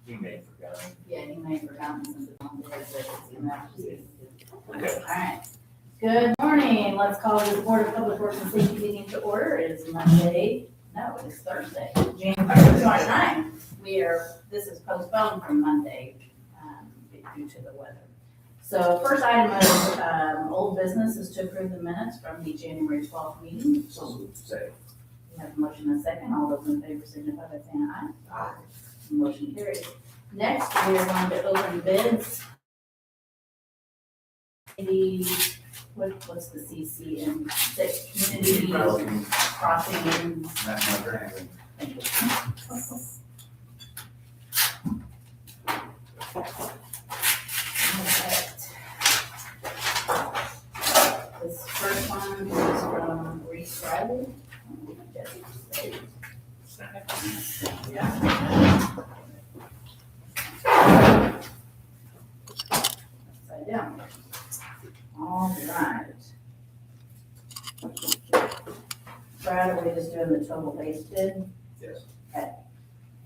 He may have forgotten. Yeah, he may have forgotten since it's on there, but it's in that. Okay. All right. Good morning. Let's call this Board of Public Works and Safety meeting to order. It is Monday. No, it is Thursday, January 29th. This is postponed from Monday due to the weather. So first item of old business is to approve the minutes from the January 12th meeting. So say. We have a motion and a second. All those in favor signify by saying aye. Aye. Motion carries. Next, we are going to open bids. What's the CC and community crossing? Thank you. This first one is from Reese Riley. Upside down. All right. Brad, are we just doing the total base bid? Yes. Okay.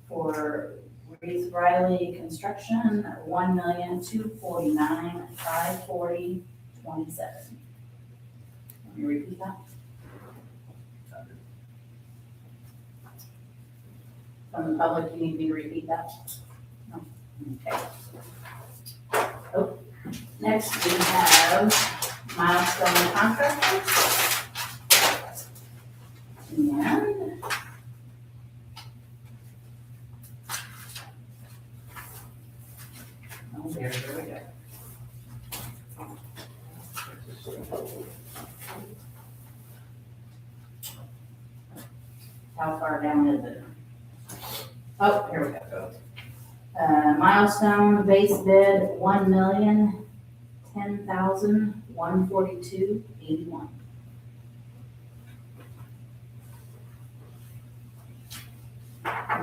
For Reese Riley Construction, $1,249,540.27. Let me repeat that. From the public, you need me to repeat that? No? Okay. Oh, next we have Milestone Contractors. And oh, there we go. How far down is it? Oh, here we go. Milestone base bid, $1,010,142.81.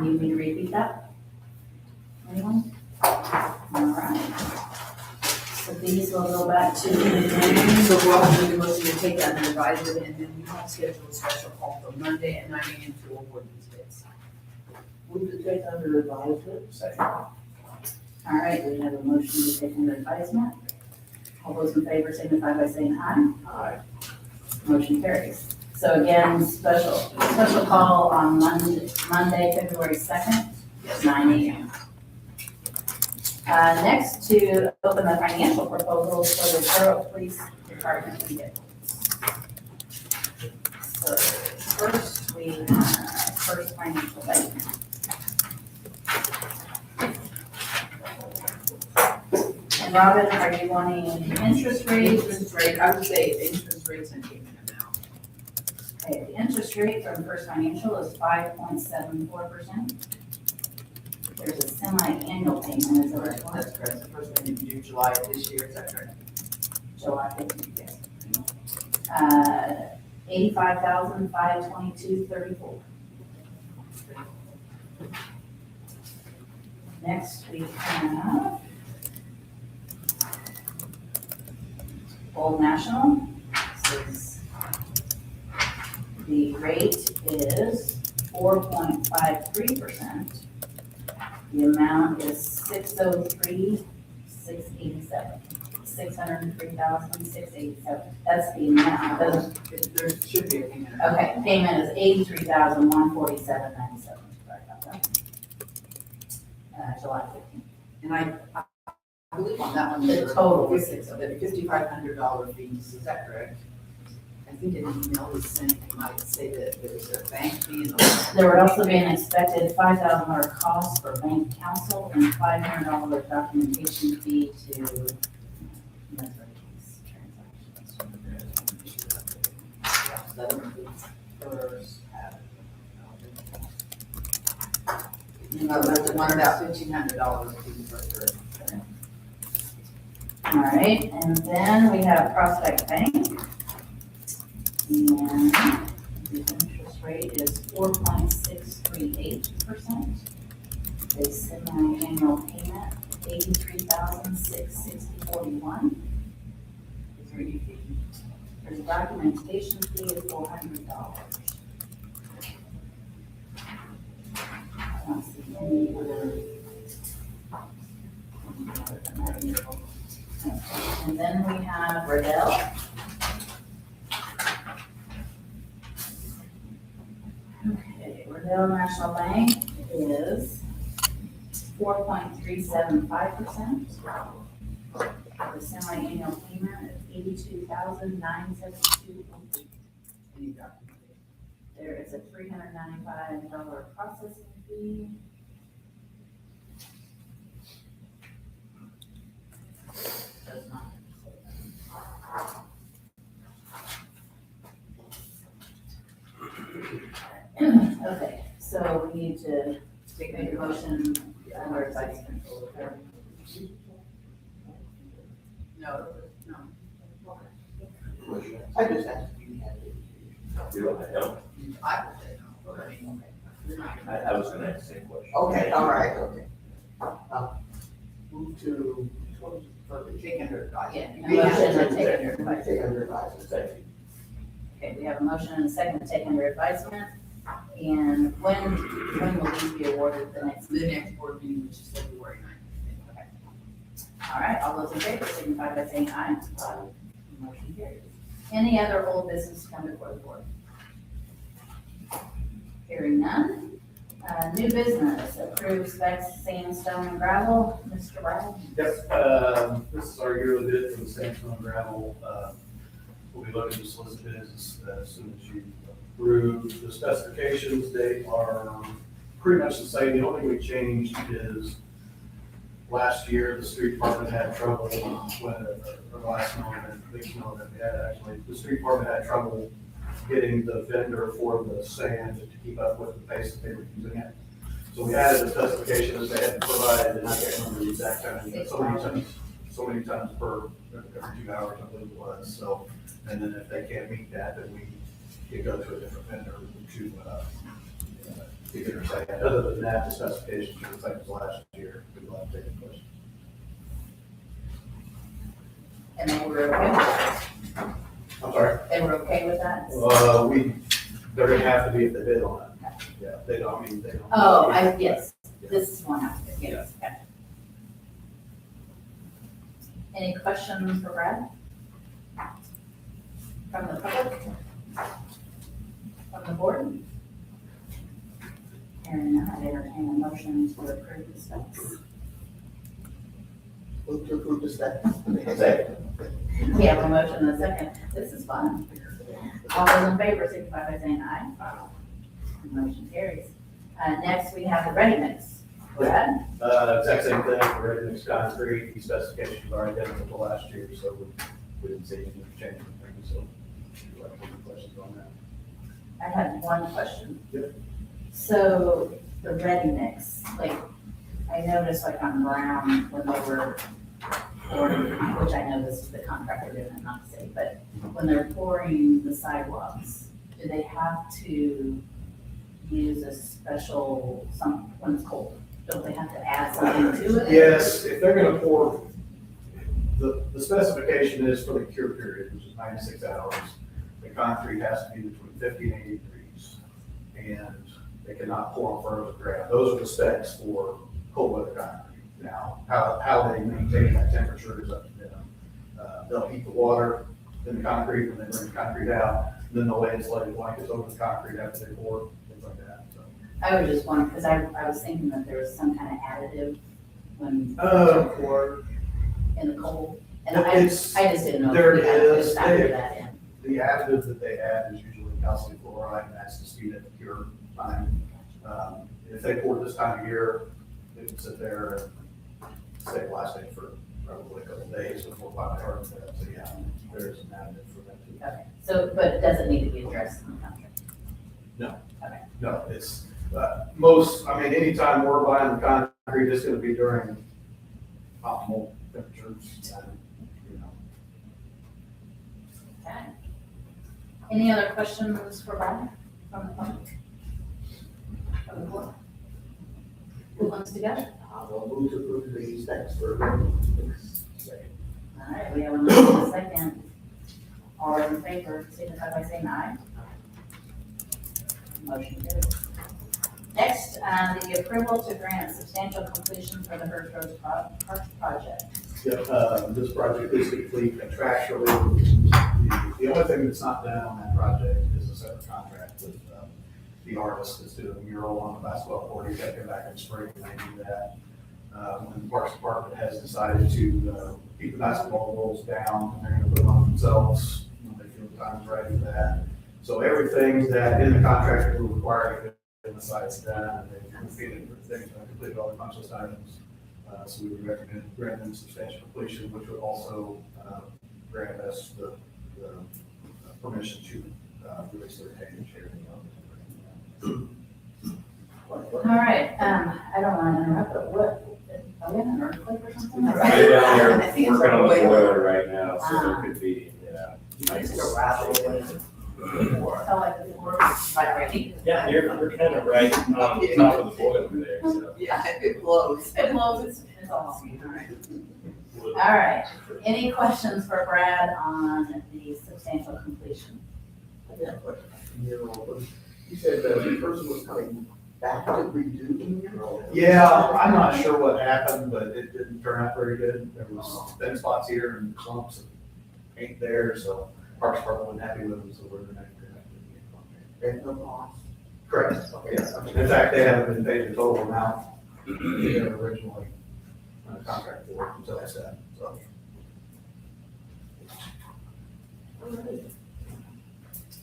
Need me to repeat that? Anyone? All right. So these will go back to. So we'll need a motion to take that and revise it, and then we will schedule a special call for Monday at 9 a.m. to award these bids. Move to take under advisement. Second. All right, we have a motion to take under advisement. All those in favor signify by saying aye. Aye. Motion carries. So again, special call on Monday, February 2nd, 9 a.m. Next, to open the financial proposals for the Terre Haute Police Department vehicles. So first, we have first financial statement. And Robin, are you wanting interest rates? Interest rate, I would say interest rates and payment amount. Okay, the interest rate from First Financial is 5.74%. There's a semi-annual payment, is that right? That's correct, the first payment due July of this year, is that correct? July 15th, yes. 85,522.34. Next, we have Old National. The rate is 4.53%. The amount is $603,687. $603,687. That's the amount. There should be a payment. Okay, payment is $83,147.97. Sorry about that. July 15th. And I believe on that one, The total was the $5,500 fees, is that correct? I think an email was sent, you might say that there's a bank fee and There would also be an expected $5,000 cost for bank counsel and $500 documentation fee to that's the one about $1,500 fee for her. All right, and then we have Prospect Bank. And the interest rate is 4.638%. The semi-annual payment, $83,660.41. Is there any fee? There's a documentation fee of $400. I don't see any other And then we have Riddell. Okay, Riddell National Bank is 4.375%. The semi-annual payment is $82,972. There is a $395 processing fee. Does not. Okay, so we need to make a motion under advice control. No. I just asked if you had it. You don't, I don't. I would say no. I mean, you're not gonna- I was gonna ask the same question. Okay, all right, okay. Move to. Take under advisement. Yeah, motion to take under advisement. Take under advisement. Second. Okay, we have a motion and a second to take under advisement. And when will these be awarded the next? The next board meeting, which is February 9th. Okay. All right, all those in favor signify by saying aye. Motion carries. Any other old business to come before the board? Hearing none. New business, approved specs sandstone and gravel, Mr. Brown. Yep, this is our yearly bid for the sandstone and gravel. We'll be looking to solicit bids as soon as you approve. The specifications, they are pretty much the same. The only thing we changed is last year, the street department had trouble when, or last snow event, big snow event we had actually, the street department had trouble getting the vendor for the sand to keep up with the pace that they were using it. So we added the specification that they had provided, and I can't remember the exact time, so many times per, every 2 hours, I believe it was, so. And then if they can't meet that, then we go to a different vendor to get our sand. Other than that, the specifications are the same as last year. We'd like to take a question. And they were okay with that? I'm sorry? They were okay with that? They're gonna have to be if they bid on it. Yeah, they don't, they don't. Oh, yes, this is one after, yes. Okay. Any questions for Brad? From the public? From the board? Hearing none, I entertain a motion to approve the specs. Move to approve the specs. Second. We have a motion and a second. This is fun. All those in favor, signify by saying aye. Motion carries. Next, we have the ready mix. Brad? Exact same thing, for ready mix concrete, the specifications are identical to last year, so we didn't see any change in things, so if you have any questions on that. I have one question. Yep. So the ready mix, like, I noticed like on Brown, when they were pouring, which I know this is the contractor doing it, not the city, but when they're pouring the sidewalks, do they have to use a special, when it's cold? Don't they have to add something to it? Yes, if they're gonna pour, the specification is for the cure period, which is 96 hours. The concrete has to be between 50 and 80 degrees, and they cannot pour on frozen ground. Those are the specs for cold weather concrete. Now, how they maintain that temperature is up to them. They'll heat the water in the concrete when they bring the concrete out, and then they'll lay insulated blankets over the concrete after they pour, things like that, so. I was just wondering, because I was thinking that there was some kind of additive when Or in the cold. And I just didn't know. there if we had to is, factor they- that in. the additive that they add is usually calcium chloride, and that's to speed up the cure time. If they pour this time of year, it would sit there and stay lasting for probably a couple of days before finally hardening it up. So yeah, there is an additive for that too. Okay, so, but it doesn't need to be addressed in the contract? No, it's, anytime we're buying the concrete, it's gonna be during optimal temperatures and, Okay. Any other questions for Brian from the public? From the board? Who wants to go? I'll move to approve the specs for. All right, we have a motion and a second. All those in favor, signify by saying aye. Motion carries. Next, Next, the approval to grant substantial completion for the Hurst Road Park project. Yep, this project is complete contractually. The only thing that's not done on that project is a separate contract with, the artist that's doing a mural on the basketball court. He's got to come back in spring and they do that. And the Parks Department has decided to, keep the basketball goals down, and they're gonna put them on themselves when they feel the time's right for that. So everything that in the contract that we're required, the site's done, and they've completed things, completed all the punch list items. So we would recommend granting them substantial completion, which would also, grant us the permission to, release the retainage here. All right, I don't want to interrupt, but what, are we in an earthquake or something? They're down here I think it's working on the way- boiler right now, so there could be, yeah. It's a rattle. Oh, like the board. Vibrating. Yeah, we're kind of right on the top of the boiler there, so. Yeah, it blows. It blows, it's awesome. All right, any questions for Brad on the substantial completion? You said the person was coming back to redo the mural? Yeah, I'm not sure what happened, but it didn't turn out very good. There was thin spots here and clumps and paint there, so Parks Department wasn't happy with them, so we're gonna have to There's no cost. correct. Yeah. In fact, they haven't been paid the total amount they were originally contracted for until I said, so.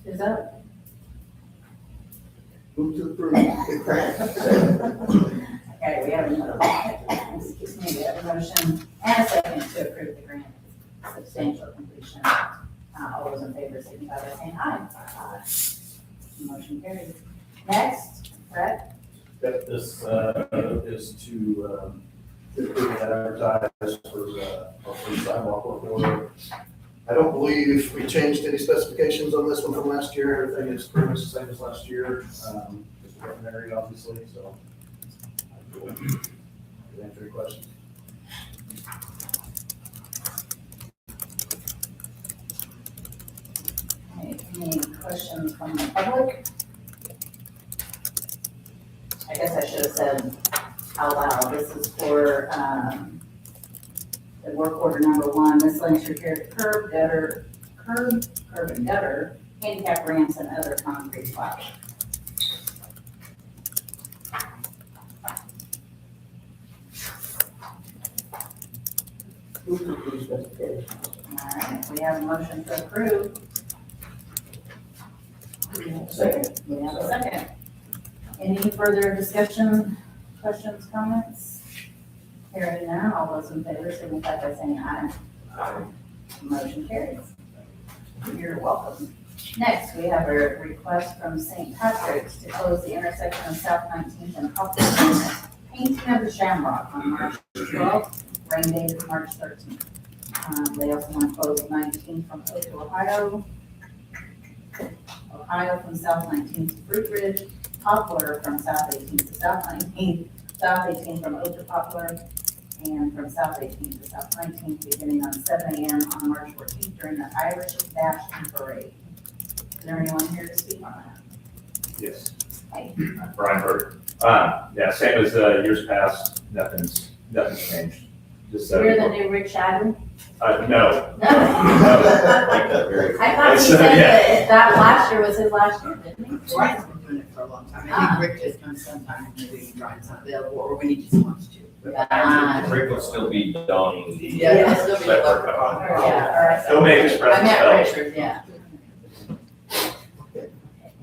Is that? Move to approve the grant. Okay, we have a, excuse me, we have a motion and a second to approve the grant substantial completion. All those in favor signify by saying aye. Aye. Motion carries. Next, Brett? Yep, this, is to advertise for sidewalk work order. I don't believe we changed any specifications on this one from last year. Everything is pretty much the same as last year. Just veterinary, obviously, so. Can answer your questions. Any questions from the public? I guess I should have said out loud, this is for, the work order number 1, miscellaneous repair to curb and gutter, handicap ramps and other concrete projects. Move to approve specifications. All right, we have a motion to approve. Second. We have a second. Any further discussion, questions, comments? Hearing none, all those in favor signify by saying aye. Aye. Motion carries. You're welcome. Next, we have a request from St. Patrick's to close the intersection of South 19th and Poplar, painting of the Shamrock on March 12th, rain date is March 13th. They also want to close 19th from Oak to Ohio from South 19th to Fruit Ridge, Poplar from South 18th to South 19th, South 18th from Oak to Poplar, and from South 18th to South 19th, beginning on 7 a.m. on March 14th during the Irish Bash and Parade. Is there anyone here to speak on that? Yes. Hey. Brian Bird. Yeah, same as years past, nothing's changed. Just, You're the new Rick Shadden? no. No. No. I thought he said that last year was his last year, didn't he? Brian's been doing it for a long time. I think Rick just comes sometime, maybe Brian's not available, or when he just wants to. Rick will still be donning the. Yeah, it'll still be Separate electric. comment. Yeah, He'll make his I presence meant felt. Richard, yeah.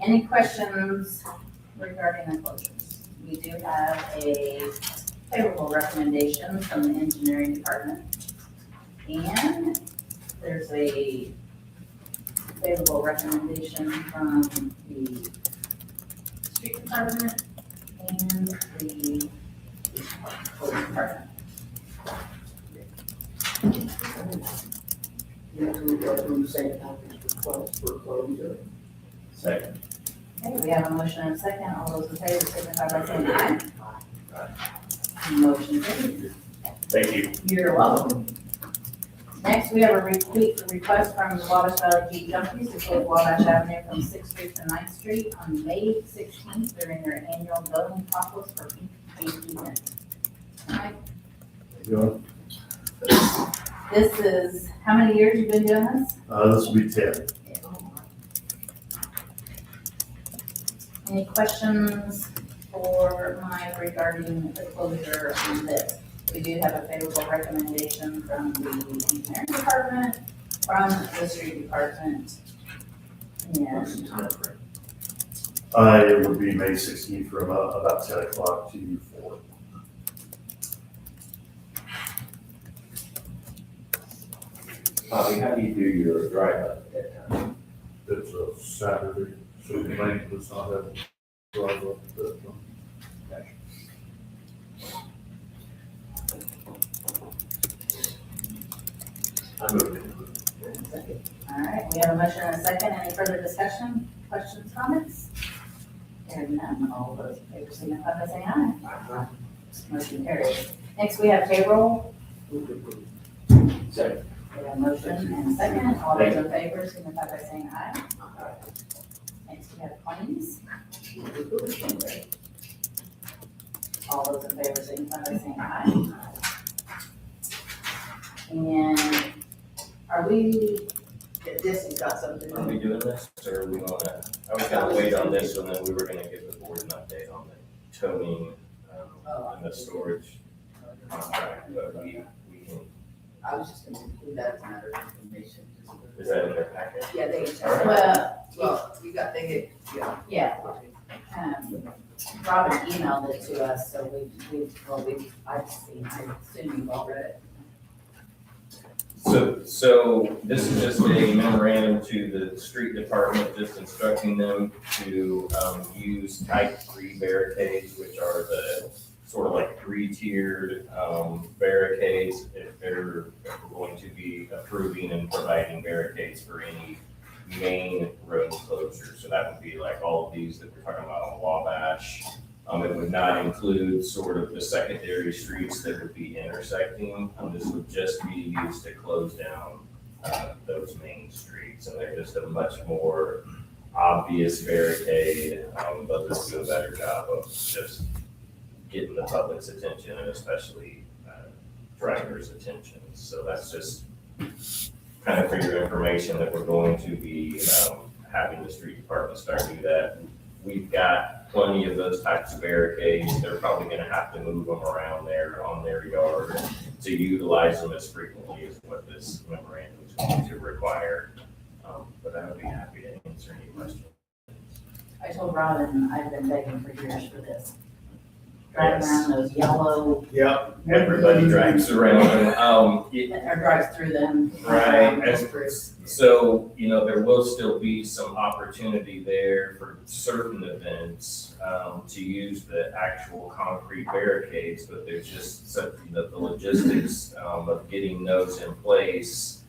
Any questions regarding the closures? We do have a favorable recommendation from the engineering department. And there's a favorable recommendation from the street department and the police department. You have to approve St. Patrick's request for closure. Second. Okay, we have a motion and a second. All those in favor signify by saying aye. Motion carries. Thank you. You're welcome. Next, we have a request from the Wabash Valley Jeep Junkies to close Wabash Avenue from 6th Street to 9th Street on May 16th during their annual building process for PPG event. Alright, this is, how many years you've been doing this? This will be 10. Any questions for Mike regarding the closure on this? We do have a favorable recommendation from the engineering department, from the street department. What's And the time frame? It would be May 16th from about 10 o'clock to 4. Bobby, how do you do your drive up at that time? It's a Saturday, so the bank does not have drive up that. I moved it. all right, we have a motion and a second. Any further discussion, questions, comments? Hearing none, all those in favor signify by saying aye. Motion carries. Next, we have payroll. Second. We have a motion and a second. All those in favor signify by saying aye. Next, we have claims. All those in favor signify by saying aye. And are we, This has got something. Are we doing this, or are we gonna, I was gonna wait on this, and then we were gonna give the board an update on the towing, and the storage contract, but we can, I was just gonna include that as a matter of information. is that in their packet? Yeah, they can. All right. well, You got, they get, yeah, Robin emailed it to us, so I've assume you've all read it. So this is just a memorandum to the street department, just instructing them to, use type 3 barricades, which are the sort of like 3-tiered, barricades, if we're going to be approving and providing barricades for any main road closure. So that would be like all of these that we're talking about on Wabash. It would not include sort of the secondary streets that would be intersecting. This would just be used to close down those main streets. And they're just a much more obvious barricade. They'll just do a better job of just getting the public's attention and especially drivers' attention. So that's just kind of for your information that we're going to be having the street department start to do that. We've got plenty of those types of barricades. They're probably gonna have to move them around there on their yard to utilize them as frequently as what this memorandum is going to require. But I would be happy to answer any questions. I told Robin, I've been begging for years for this. Driving around those yellow, Yep, everybody drives around them. or drives through them. Right, so, there will still be some opportunity there for certain events, to use the actual concrete barricades, but there's just such, the logistics, of getting those in place,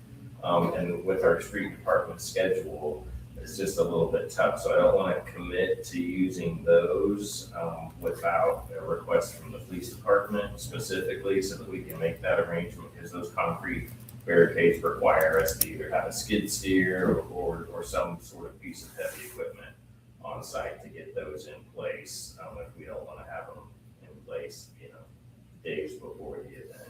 and with our street department schedule, it's just a little bit tough, so I don't wanna commit to using those, without a request from the police department specifically, so that we can make that arrangement, because those concrete barricades require us to either have a skid steer or some sort of piece of heavy equipment on site to get those in place, if we don't wanna have them in place, days before the event.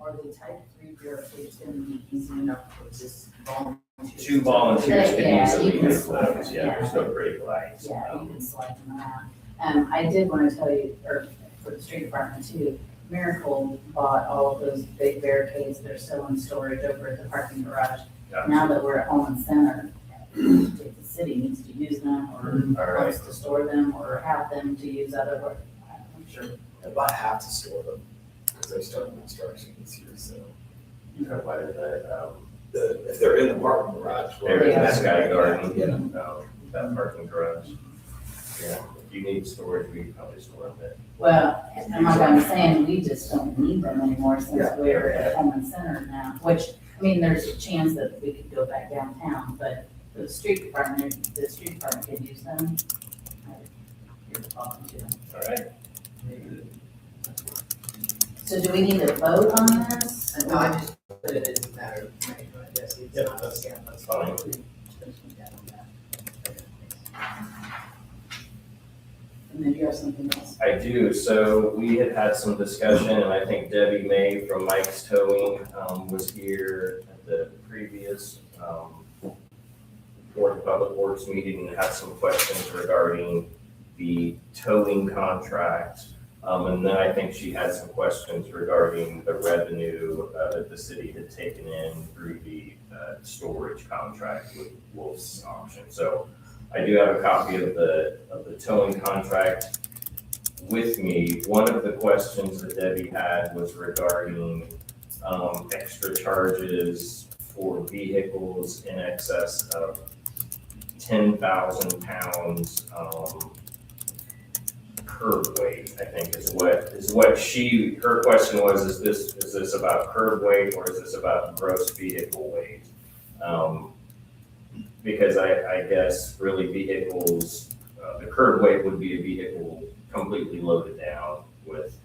or the type 3 barricades gonna be easy enough for just volunteers. 2 volunteers can Yeah, easily you can use slide those, them, there's no brake lights. Yeah, you can slide them around. I did want to tell you, or for the street department too, Miracle bought all of those big barricades that are still in storage over at the parking garage. Yeah. Now that we're at Home and Center, if the city needs to use them or All right. wants to store them or have them to use other, I'm sure. About have to store them, because they're starting construction this year, so. Why did that, If they're in the parking garage. well, Area Yeah. Sky Garden, Yeah. that parking garage. Yeah, if you need storage, we can probably store them there. Well, and like I'm saying, we just don't need them anymore since Yeah. we're at Home and Center now, which, I mean, there's a chance that we could go back downtown, but the street department could use them. You're talking to them. All right. So do we need to vote on this? No, I just But it is a matter of, I guess, it's Yeah, not. that's fine. And then you have something else. I do. So we had some discussion, and I think Debbie May from Mike's Towing was here at the previous Board of Public Works meeting and had some questions regarding the towing contract. And then I think she had some questions regarding the revenue that the city had taken in through the storage contract with Wolf's auction. So I do have a copy of the towing contract with me. One of the questions that Debbie had was regarding extra charges for vehicles in excess of 10,000 pounds curb weight, I think is what her question was, is this about curb weight or is this about gross vehicle weight? Because I guess really vehicles, the curb weight would be a vehicle completely loaded down with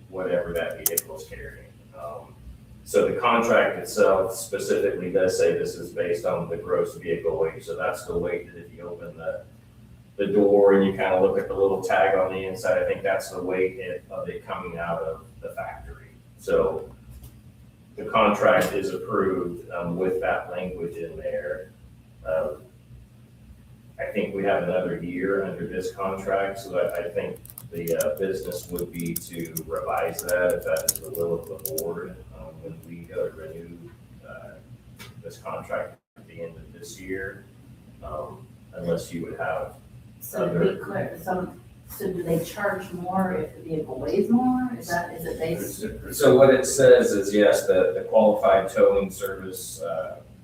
whatever that vehicle is carrying. So the contract itself specifically does say this is based on the gross vehicle weight. So that's the weight that if you open the door and you kind of look at the little tag on the inside, I think that's the weight of it coming out of the factory. So the contract is approved with that language in there. I think we have another year under this contract, so I think the business would be to revise that if that is the will of the board when we go to renew this contract at the end of this year, unless you would have. So to be clear, so do they charge more if the vehicle weighs more? Is it based? So what it says is, yes, the qualified towing service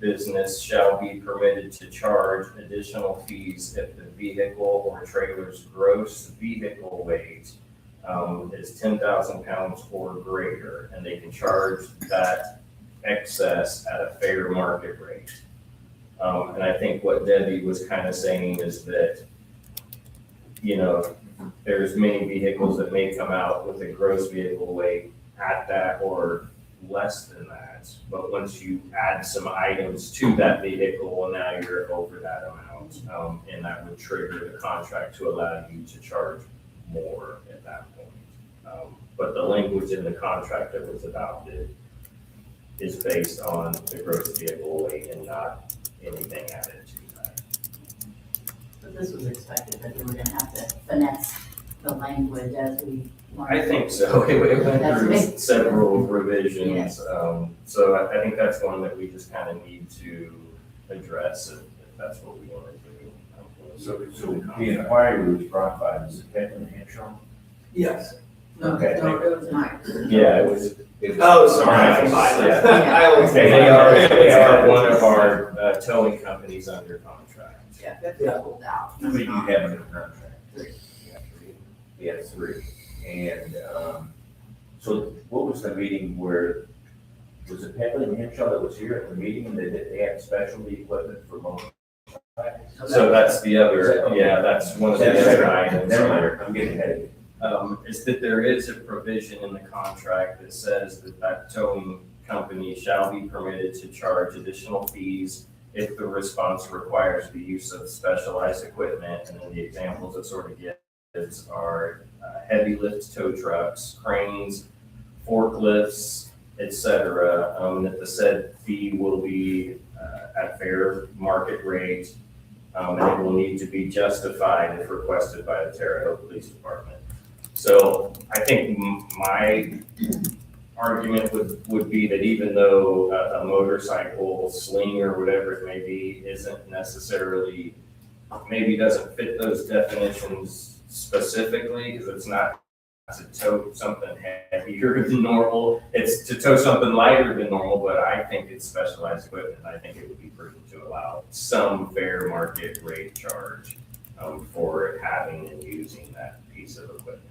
business shall be permitted to charge additional fees if the vehicle or trailer's gross vehicle weight is 10,000 pounds or greater, and they can charge that excess at a fair market rate. And I think what Debbie was kind of saying is that, you know, there's many vehicles that may come out with a gross vehicle weight at that or less than that. But once you add some items to that vehicle, well, now you're over that amount. And that would trigger the contract to allow you to charge more at that point. But the language in the contract that was adopted is based on the gross vehicle weight and not anything added to that. But this was expected that they were gonna have to finesse the language as we. I think so. It went through several revisions. So I think that's one that we just kind of need to address if that's what we want to do. So the inquiry was brought by, was it Kevin Hanshaw? Yes. No, Okay. it was Mike. Yeah, it was. Oh, sorry. Yeah. I always Okay, they are one of our towing companies under contract. Yeah, that's pulled out. How many do you have in the contract? Three. You have three? We have three. And, so what was the meeting where, was it Pedley and Henshaw that was here at the meeting and they had specialty equipment for mowing? So that's the other, yeah, that's one of the other items. Never mind, I'm getting ahead of you. Is that there is a provision in the contract that says that towing company shall be permitted to charge additional fees if the response requires the use of specialized equipment. And then the examples it sort of gives are heavy lift tow trucks, cranes, forklifts, etc. That the said fee will be at fair market rate, and it will need to be justified if requested by the Terre Haute Police Department. So I think my argument would be that even though a motorcycle sling or whatever it may be isn't necessarily, maybe doesn't fit those definitions specifically, because it's not to tow something heavier than normal, it's to tow something lighter than normal, but I think it's specialized equipment. I think it would be prudent to allow some fair market rate charge for having and using that piece of equipment.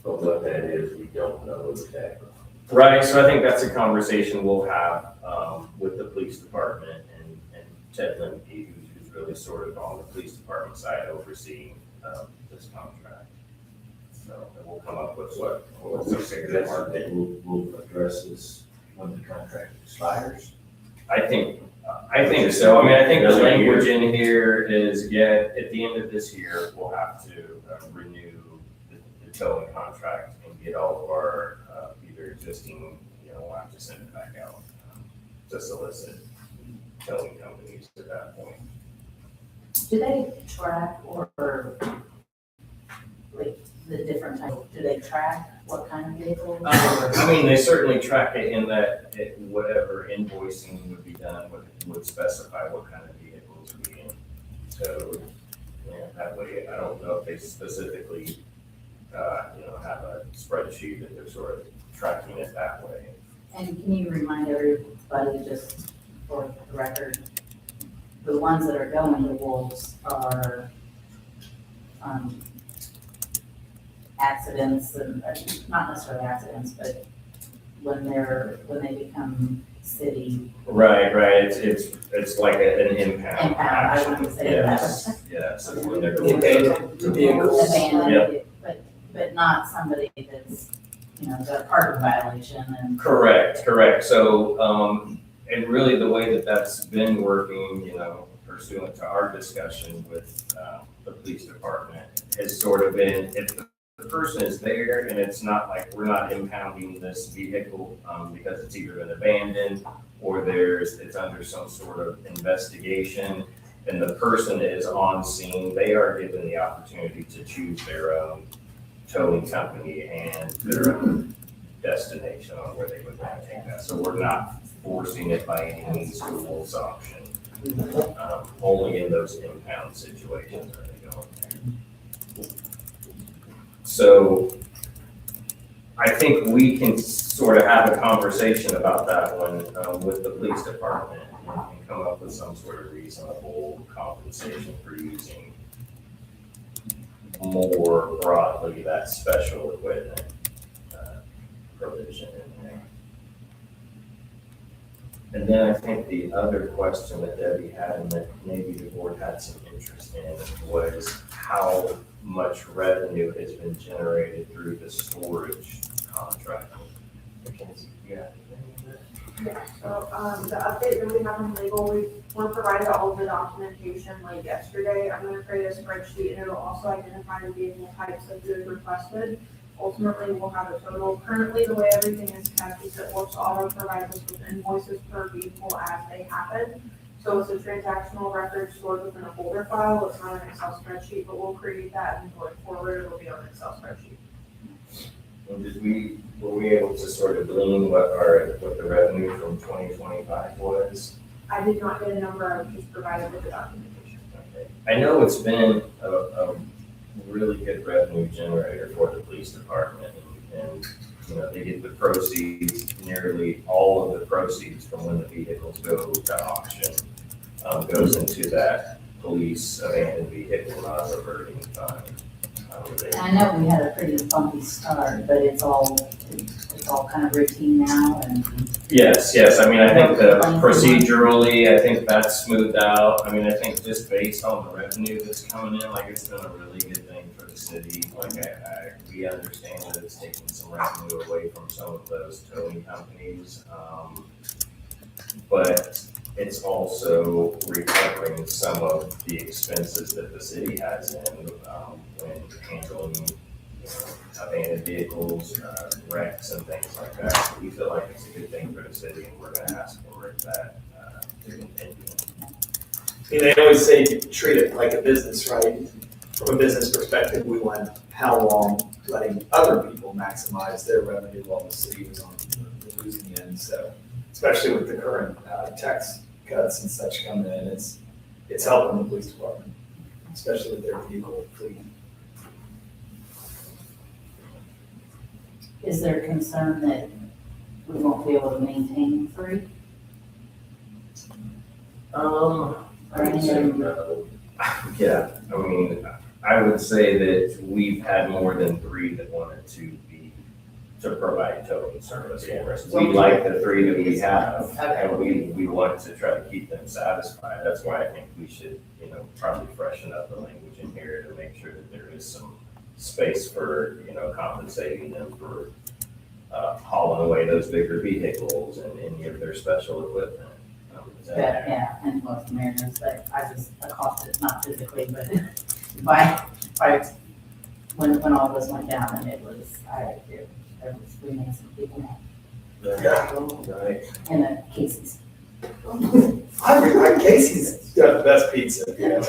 But what that is, we don't know exactly. Right, so I think that's a conversation we'll have with the police department and Ted Lemke, who's really sort of on the police department side overseeing this contract. So we'll come up with what's We a say figure mark. we'll address this when the contract expires. I think so. I mean, I think the language in here is, yeah, at the end of this year, we'll have to renew the towing contract and get all of our either existing, we'll have to send it back out to solicit towing companies at that point. Do they track or like the different types, do they track what kind of vehicles? I mean, they certainly track it in that whatever invoicing would be done would specify what kind of vehicles are being towed. Yeah, that way, I don't know if they specifically, have a spreadsheet that they're sort of tracking it that way. And can you remind everybody, just for the record, the ones that are going to Wolves are accidents, and not necessarily accidents, but when they become city. Right, it's like an impound. Impound, I wouldn't say that. Yes, it's when they're. Abandoned, but not somebody that's, got a parking violation and. Correct. So, and really the way that that's been working, pursuant to our discussion with the police department has sort of been, if the person is there and it's not like we're not impounding this vehicle because it's either been abandoned or it's under some sort of investigation and the person is on scene, they are given the opportunity to choose their own towing company and their own destination on where they would want to take that. So we're not forcing it by any means to Wolf's option. Only in those impound situations are they going there. So I think we can sort of have a conversation about that one with the police department and come up with some sort of reasonable compensation for using more broadly that special equipment provision in there. And then I think the other question that Debbie had and that maybe the board had some interest in was how much revenue has been generated through the storage contract. Mackenzie, yeah. Yeah, so, the update that we have in legal, we were provided all of the documentation like yesterday. I'm gonna create a spreadsheet and it'll also identify the vehicle types that you had requested. Ultimately, we'll have a total. Currently, the way everything is kept is that Works Auto provides us with invoices per vehicle as they happen. So it's a transactional record stored within a folder file. It's not an Excel spreadsheet, but we'll create that and going forward, it'll be on an Excel spreadsheet. And were we able to sort of glean what the revenue from 2025 was? I did not get a number, I was just provided with the documentation. Okay. I know it's been a really good revenue generator for the police department and they get the proceeds, nearly all of the proceeds from when the vehicles go to auction goes into that police abandoned vehicle not reverting fund. I know we had a pretty bumpy start, but it's all kind of routine now and. Yes, I mean, I think procedurally, I think that's smoothed out. I mean, I think just based on the revenue that's coming in, like it's been a really good thing for the city. Like we understand that it's taking some revenue away from some of those towing companies. But it's also recovering some of the expenses that the city has in when handling abandoned vehicles, wrecks and things like that. So we feel like it's a good thing for the city and we're gonna ask for that to continue. They always say treat it like a business, right? From a business perspective, we went how long letting other people maximize their revenue while the city was on the losing end. So especially with the current tax cuts and such coming in, it's helping the police department, especially with their vehicle fleet. Is there concern that we won't be able to maintain 3? Yeah, I mean, I would say that we've had more than 3 that wanted to provide towing service for us. We like the 3 that we have, and we want to try to keep them satisfied. That's why I think we should, probably freshen up the language in here to make sure that there is space for, compensating them for hauling away those bigger vehicles and any of their special equipment. Is But, that- yeah, and most Americans, but I was accosted, not physically, but by, when all this went down, and it was, we made some people mad. Right. And the Casey's. Casey's got the best pizza. Yeah,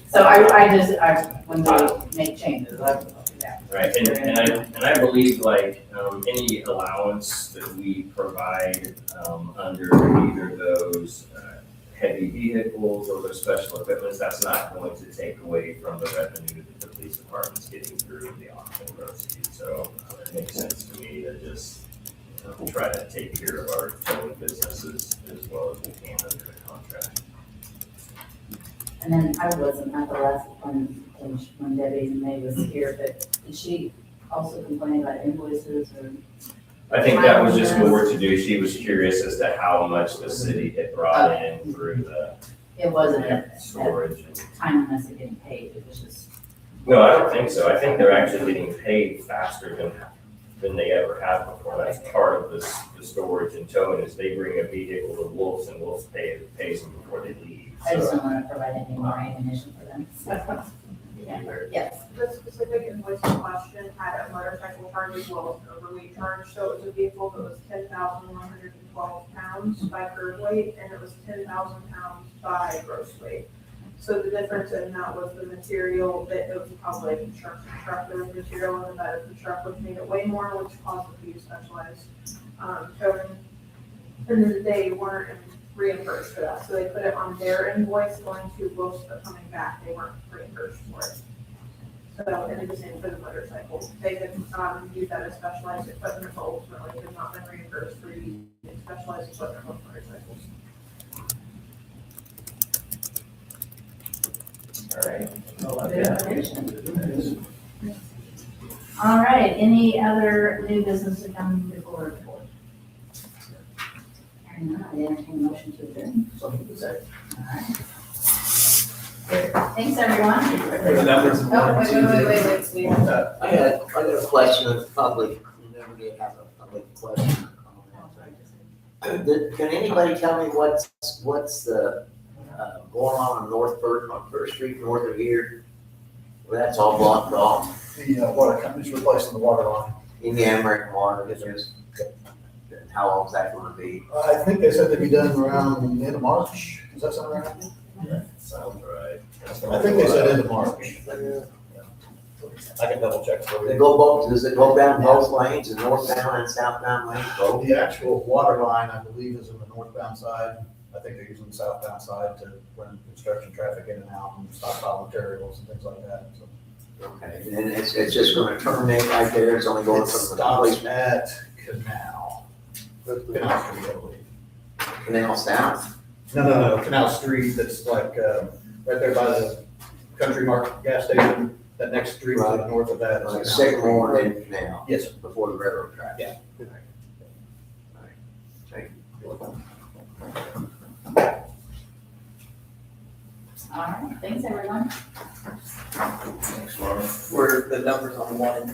so I when they make changes, I will do that. Right, and I believe any allowance that we provide, under either those, heavy vehicles or those special equipments, that's not going to take away from the revenue that the police department's getting through the auction proceeds. So it makes sense to me to just, try to take care of our towing businesses as well as we can under the contract. And then I wasn't at the last one, when Debbie May was here, but did she also complain about invoices or? I think that was just more to do, she was curious as to how much the city had brought in through the It wasn't a storage. timeliness of getting paid, it was just. No, I don't think so. I think they're actually getting paid faster than they ever have before. That's part of this, the storage and towing is they bring a vehicle to Wolves and Wolves pays them before they leave. I just So, don't want to provide any more ammunition for them. Yes, The specific invoice in question had a motorcycle charge as well as an overweight charge, so it was a vehicle that was 10,112 pounds by curb weight, and it was 10,000 pounds by gross weight. So the difference in that was the material, that it was probably a construction truck, there was material in the bed of the truck, which made it way more, which caused it to use specialized, towing. And then they weren't reimbursed for that, so they put it on their invoice going to Wolf's, but coming back, they weren't reimbursed for it. So, and the same for the motorcycles, they had, used that as specialized equipment, but ultimately have not been reimbursed for using specialized equipment with motorcycles. all right. good information. All right, any other new business to come before the board? Hearing none, I entertain a motion to adjourn. All right. Thanks, everyone. Oh, wait, we have. I got a question, it's probably, you never did have a public question. Can anybody tell me what's the, going on First Street north of here? Well, that's all blocked off, The water company's replacing the water line. in the American Water, it's just, how long's that gonna be? I think they said they'd be done around the end of March. Does that sound right? Sounds right. I think they said end of March. I can double check for They you. go both, does it go down both lanes, the northbound and southbound lanes both? The actual water line, I believe, is in the northbound side. I think they're using the southbound side to run construction traffic in and out and stockpile materials and things like that. So Okay, and it's just gonna terminate right there, it's only going it from the stops police at Canal. Canal Street, I believe. canal south? No, Canal Street, that's like, right there by the Country Market gas station. That next street to the north of that is Like Canal Sycamore Street. and Canal? Yes, sir. Before the railroad track? Yeah. All right, thanks, everyone. Thanks, Laura. Were the numbers on 1 and